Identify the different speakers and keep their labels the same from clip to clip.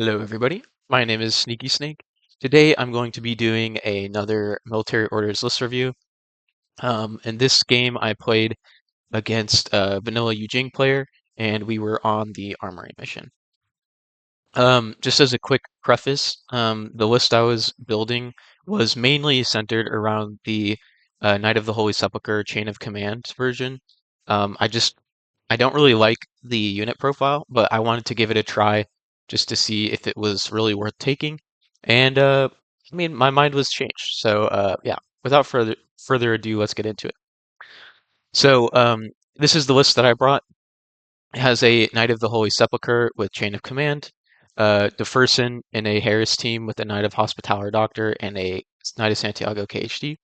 Speaker 1: Hello, everybody. My name is Sneaky Snake. Today, I'm going to be doing another military orders list review. In this game, I played against a vanilla Yu Jing player, and we were on the Armory mission. Just as a quick preface, the list I was building was mainly centered around the Knight of the Holy Sepulchre Chain of Command version. I don't really like the unit profile, but I wanted to give it a try just to see if it was really worth taking. And I mean, my mind was changed. So yeah, without further ado, let's get into it. So this is the list that I brought. It has a Knight of the Holy Sepulchre with Chain of Command, Deferson in a Harris team with a Knight of Hospitaller Doctor and a Knight of Santiago KHD,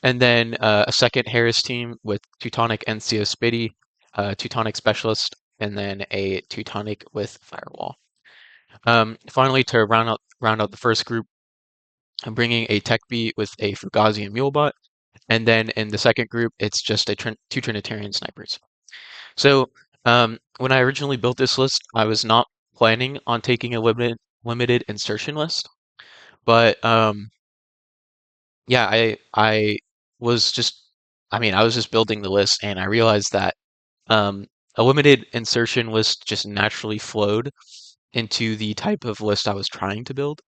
Speaker 1: and then a second Harris team with Teutonic NCO Spitty, Teutonic Specialist, and then a Teutonic with Firewall. Finally, to round out the first group, I'm bringing a Tech B with a Fugazi and Mulebot, and then in the second group, it's just two Trinitarian snipers. So when I originally built this list, I was not planning on taking a limited insertion list, but yeah, I was just I was just building the list and I realized that um, a limited insertion list just naturally flowed into the type of list I was trying to build.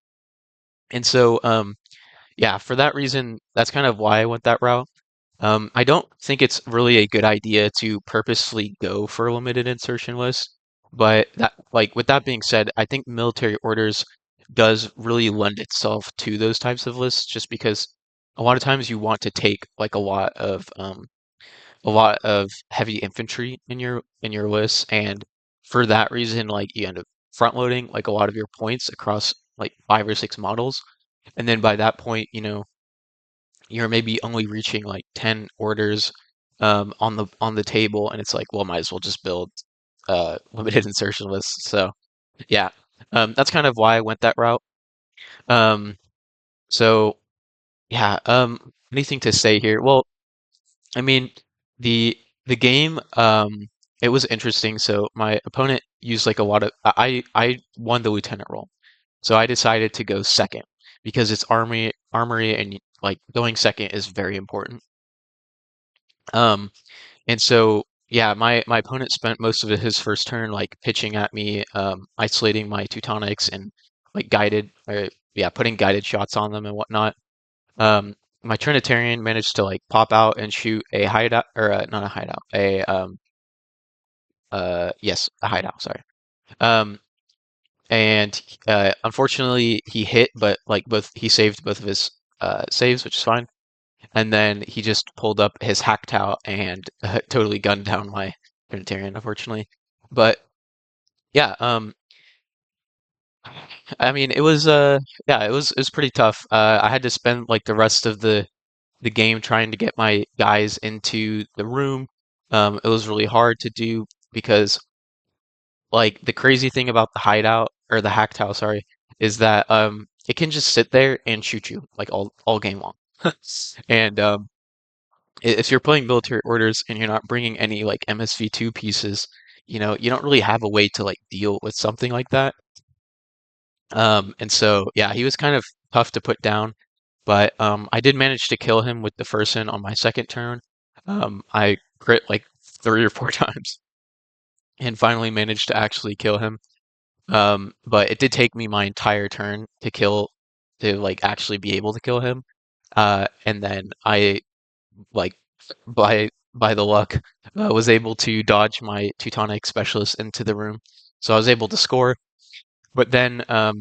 Speaker 1: And so yeah, for that reason, that's kind of why I went that route. I don't think it's really a good idea to purposely go for a limited insertion list, but with that being said, I think military orders does really lend itself to those types of lists just because a lot of times you want to take like a lot of heavy infantry in your list, and for that reason, like you end up front loading like a lot of your points across like 5 or 6 models, and then by that point, you're maybe only reaching like 10 orders on the table, and it's like, well, might as well just build limited insertion lists. So yeah, that's kind of why I went that route. Um, so yeah, anything to say here? Well, I mean, the game, it was interesting. So my opponent used like a lot of I won the lieutenant role, so I decided to go second because it's armory, and like going second is very important. Um, and so yeah, my opponent spent most of his first turn like pitching at me, isolating my Teutonics and like putting guided shots on them and whatnot. My Trinitarian managed to like pop out and shoot a hideout, or not a hideout, yes, a hideout, sorry. Um, and unfortunately he hit, but like he saved both of his saves, which is fine. And then he just pulled up his Hacktow and totally gunned down my Trinitarian, unfortunately. But yeah, I mean, it was yeah, it was pretty tough. I had to spend like the rest of the game trying to get my guys into the room. It was really hard to do because like the crazy thing about the hideout or the Hacktow, sorry, is that it can just sit there and shoot you like all game long. And if you're playing military orders and you're not bringing any like MSV2 pieces, you don't really have a way to like deal with something like that. And so, yeah, he was kind of tough to put down, but I did manage to kill him with the Furson on my second turn. I crit like 3 or 4 times and finally managed to actually kill him. But it did take me my entire turn to like actually be able to kill him. And then I like by the luck was able to dodge my Teutonic specialist into the room, so I was able to score. But then I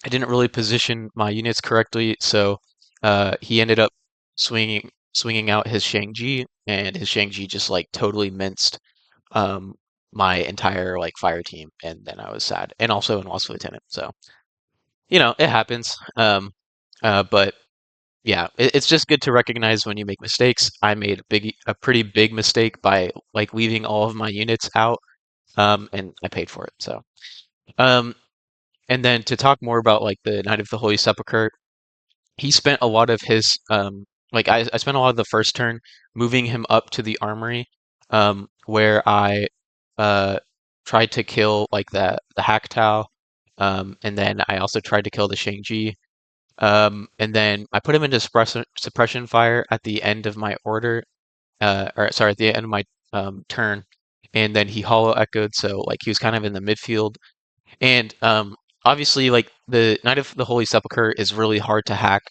Speaker 1: didn't really position my units correctly, so he ended up swinging out his Shang-Chi, and his Shang-Chi just like totally minced um, my entire like fire team, and then I was sad, and also an lost lieutenant. So it happens. But yeah, it's just good to recognize when you make mistakes. I made a pretty big mistake by like leaving all of my units out, and I paid for it. So, um, and then to talk more about like the Knight of the Holy Sepulchre, he spent a lot of his I spent a lot of the first turn moving him up to the armory, where I uh tried to kill like the Hacktow And then I also tried to kill the Shang-Chi. And then I put him into suppression fire at the end of my order, or sorry, at the end of my turn. And then he hollow echoed, so like he was kind of in the midfield. And obviously, like the Knight of the Holy Sepulchre is really hard to hack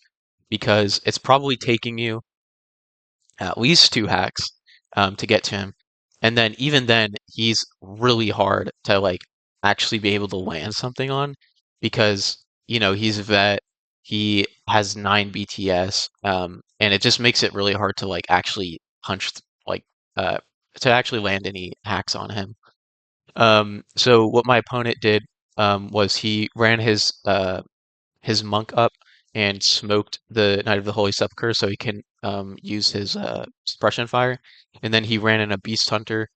Speaker 1: because it's probably taking you at least two hacks to get to him. And then even then, he's really hard to like actually be able to land something on because he's a vet. He has 9 BTS, and it just makes it really hard to like actually like uh, to actually land any hacks on him. So what my opponent did was he ran his monk up and smoked the Knight of the Holy Sepulchre so he can use his suppression fire. And then he ran in a Beast Hunter,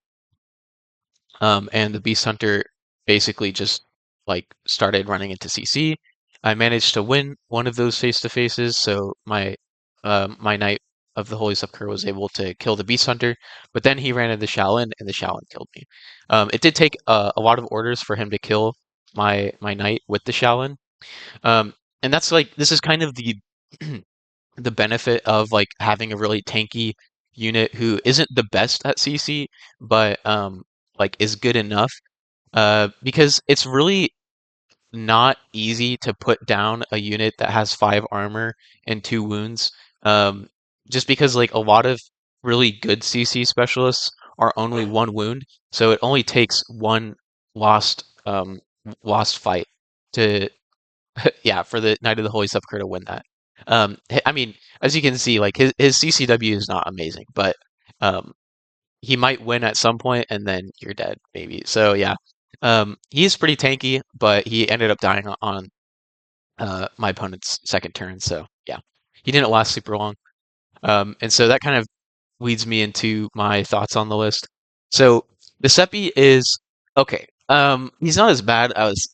Speaker 1: and the Beast Hunter basically just like started running into CC. I managed to win one of those face to faces, so my Knight of the Holy Sepulchre was able to kill the Beast Hunter, but then he ran into Shaolin, and the Shaolin killed me. It did take a lot of orders for him to kill my Knight with the Shaolin, um, and that's like this is kind of the the benefit of like having a really tanky unit who isn't the best at CC, but like is good enough. Because it's really not easy to put down a unit that has 5 armor and 2 wounds. Um, just because like a lot of really good CC specialists are only 1 wound, so it only takes one lost lost fight to yeah, for the Knight of the Holy Sepulchre to win that. I mean, as you can see, like his CCW is not amazing, but um, he might win at some point, and then you're dead, maybe. So yeah, he's pretty tanky, but he ended up dying on my opponent's second turn. So yeah, he didn't last super long. And so that kind of leads me into my thoughts on the list. So the Seppi is okay. He's not as bad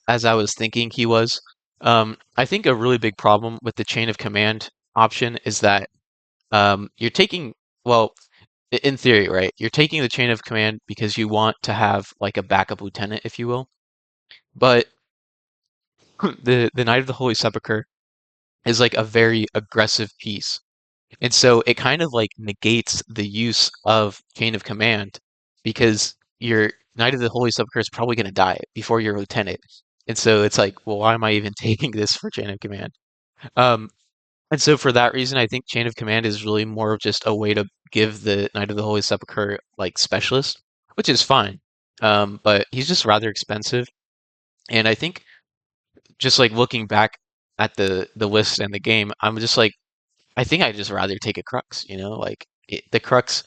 Speaker 1: as I was thinking he was. I think a really big problem with the chain of command option is that you're taking well, in theory, right? You're taking the chain of command because you want to have like a backup lieutenant, if you will. But the Knight of the Holy Sepulchre is like a very aggressive piece. And so it kind of like negates the use of chain of command because your Knight of the Holy Sepulchre is probably going to die before your lieutenant. And so it's like, well, why am I even taking this for chain of command? Um, and so for that reason, I think chain of command is really more of just a way to give the Knight of the Holy Sepulchre like specialist, which is fine. But he's just rather expensive. And I think just like looking back at the list and the game, I'm just like I think I'd just rather take a Crux, like the Crux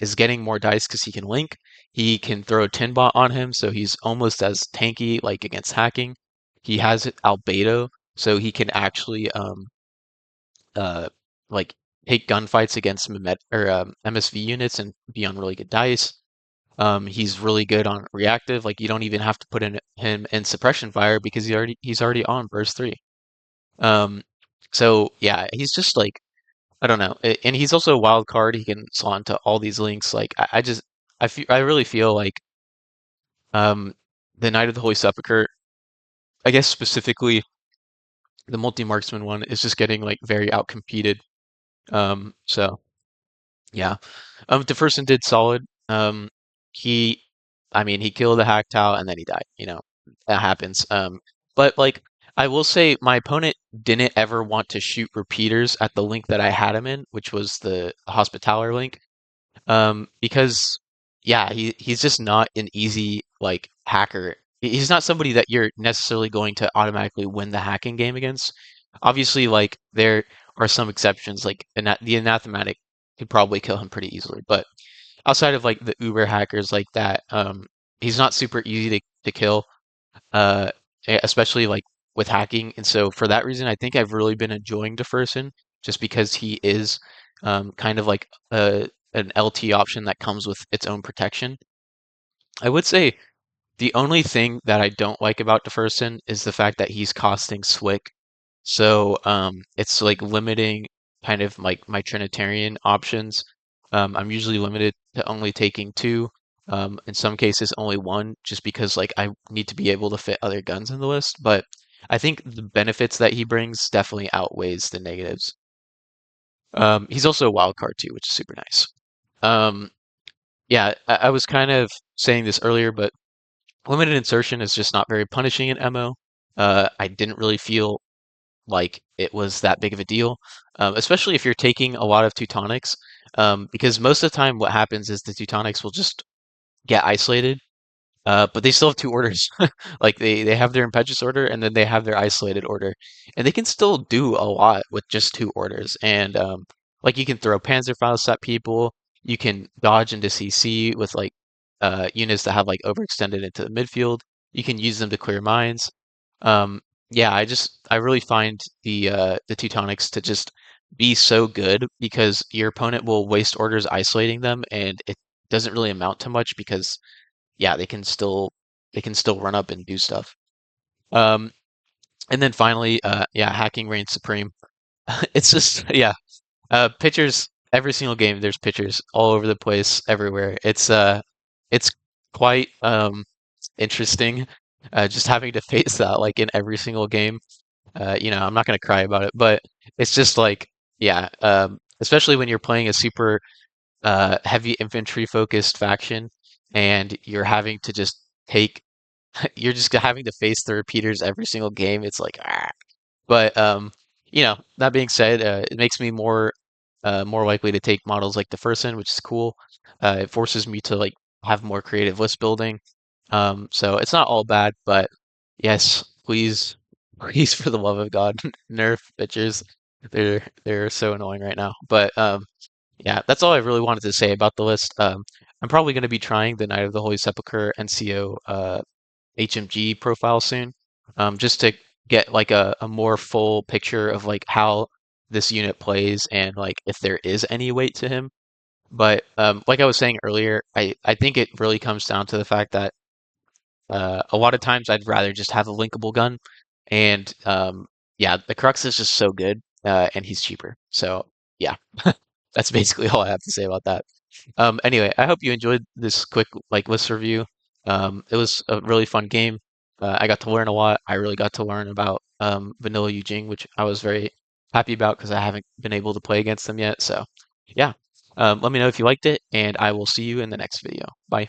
Speaker 1: is getting more dice because he can link. He can throw a tin bot on him, so he's almost as tanky like against hacking. He has albedo, so he can actually uh like take gunfights against MSV units and be on really good dice. He's really good on reactive, like you don't even have to put him in suppression fire because he's already on burst 3. Um, so yeah, he's just like I don't know. And he's also a wild card. He can slot into all these links. Like I really feel like um the Knight of the Holy Sepulchre, I guess specifically the multi-marksman one is just getting like very outcompeted. So yeah. DeFerson did solid. He I mean he killed a Hacktal and then he died, That happens. But like I will say my opponent didn't ever want to shoot repeaters at the link that I had him in, which was the Hospitaller link. Because yeah, he's just not an easy like hacker. He's not somebody that you're necessarily going to automatically win the hacking game against. Obviously, like there are some exceptions, like the anathematic could probably kill him pretty easily. But outside of like the Uber hackers like that, he's not super easy to kill, uh, especially like with hacking. And so for that reason, I think I've really been enjoying Deferson just because he is kind of like an LT option that comes with its own protection. I would say the only thing that I don't like about Deferson is the fact that he's costing Swick. So it's like limiting kind of like my Trinitarian options. I'm usually limited to only taking 2. In some cases, only one, just because like I need to be able to fit other guns in the list. But I think the benefits that he brings definitely outweighs the negatives. He's also a wild card too, which is super nice. Um, yeah, I was kind of saying this earlier, but limited insertion is just not very punishing in MO. I didn't really feel like it was that big of a deal, especially if you're taking a lot of Teutonics, because most of the time what happens is the Teutonics will just get isolated, but they still have two orders. Like they have their impetuous order and then they have their isolated order, and they can still do a lot with just two orders. And like you can throw Panzerfaust at people, you can dodge into CC with like units that have like overextended into the midfield. You can use them to clear mines. Um, yeah, I really find the Teutonics to just be so good because your opponent will waste orders isolating them, and it doesn't really amount to much because yeah, they can still run up and do stuff. Um, and then finally, yeah, hacking reigns supreme. It's just yeah, pitchers every single game. There's pitchers all over the place, everywhere. It's quite interesting, just having to face that like in every single game. I'm not gonna cry about it, but it's just like yeah, especially when you're playing a super heavy infantry focused faction and you're having to just take you're just having to face the repeaters every single game. It's like, ah. But that being said, it makes me more likely to take models like the Furson, which is cool. It forces me to like have more creative list building. So it's not all bad, but yes, please, please, for the love of God, nerf pitchers. They're so annoying right now. But yeah, that's all I really wanted to say about the list. I'm probably going to be trying the Night of the Holy Sepulchre NCO HMG profile soon, just to get like a more full picture of like how this unit plays and like if there is any weight to him. But like I was saying earlier, I think it really comes down to the fact that a lot of times I'd rather just have a linkable gun, and yeah, the Crux is just so good, and he's cheaper. So yeah, that's basically all I have to say about that. Anyway, I hope you enjoyed this quick like list review. It was a really fun game. I got to learn a lot. I really got to learn about Vanilla Yu Jing, which I was very happy about because I haven't been able to play against them yet. So yeah, let me know if you liked it, and I will see you in the next video. Bye.